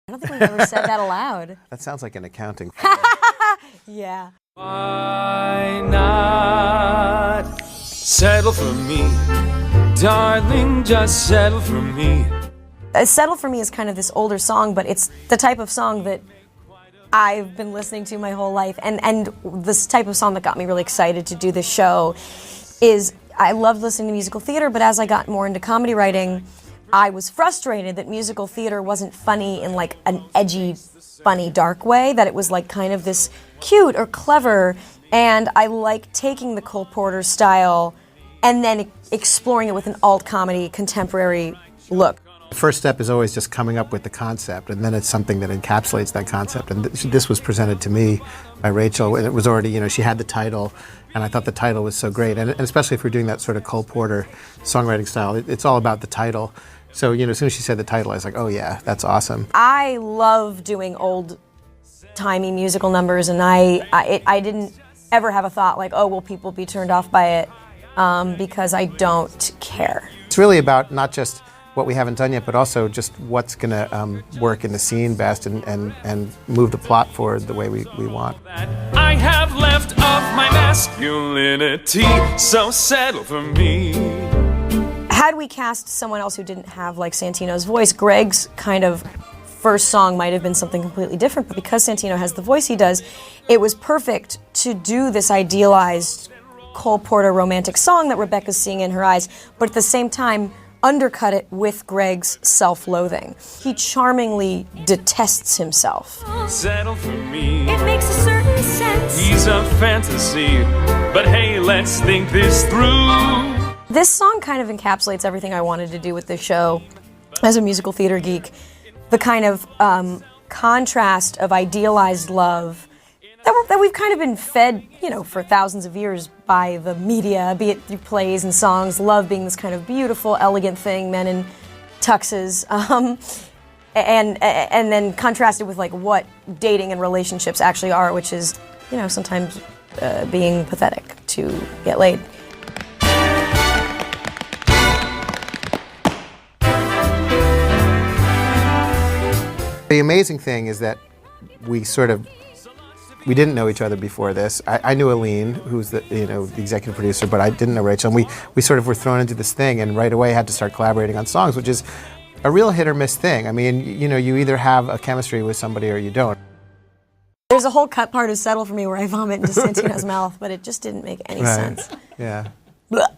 I don't think we've ever said that aloud. That sounds like an accounting. Yeah. Why not settle for me, darling, just settle for me. Settle for Me is kind of this older song, but it's the type of song that I've been listening to my whole life. And this type of song that got me really excited to do this show is, I loved listening to musical theater, but as I got more into comedy writing, I was frustrated that musical theater wasn't funny in like an edgy, funny, dark way, that it was like kind of this cute or clever, and I like taking the Cole Porter style and then exploring it with an alt comedy, contemporary look. The first step is always just coming up with the concept, and then it's something that encapsulates that concept. And this was presented to me by Rachel, and it was already, she had the title, and I thought the title was so great. And especially if we're doing that sort of Cole Porter songwriting style, it's all about the title. So, as soon as she said the title, I was like, oh yeah, that's awesome. I love doing old-timey musical numbers, and I didn't ever have a thought like, oh, will people be turned off by it, because I don't care. It's really about not just what we haven't done yet, but also just what's going to work in the scene best and move the plot forward the way we want. I have left off my masculinity, so settle for me. Had we cast someone else who didn't have like Santino's voice, Greg's kind of first song might have been something completely different, but because Santino has the voice he does, it was perfect to do this idealized Cole Porter romantic song that Rebecca's seeing in her eyes, but at the same time undercut it with Greg's self-loathing. He charmingly detests himself. Settle for me. It makes a certain sense. He's a fantasy, but hey, let's think this through. This song kind of encapsulates everything I wanted to do with this show as a musical theater geek. The kind of contrast of idealized love that we've kind of been fed, for thousands of years by the media, be it through plays and songs, love being this kind of beautiful, elegant thing, men in tuxes, and then contrasted with like what dating and relationships actually are, which is, sometimes being pathetic to get laid. The amazing thing is that we didn't know each other before this. I knew Aline, who's the executive producer, but I didn't know Rachel. And we sort of were thrown into this thing, and right away had to start collaborating on songs, which is a real hit or miss thing. I mean, you either have a chemistry with somebody or you don't. There's a whole cut part of Settle for Me where I vomit into Santino's mouth, but it just didn't make any sense. Yeah. Blech.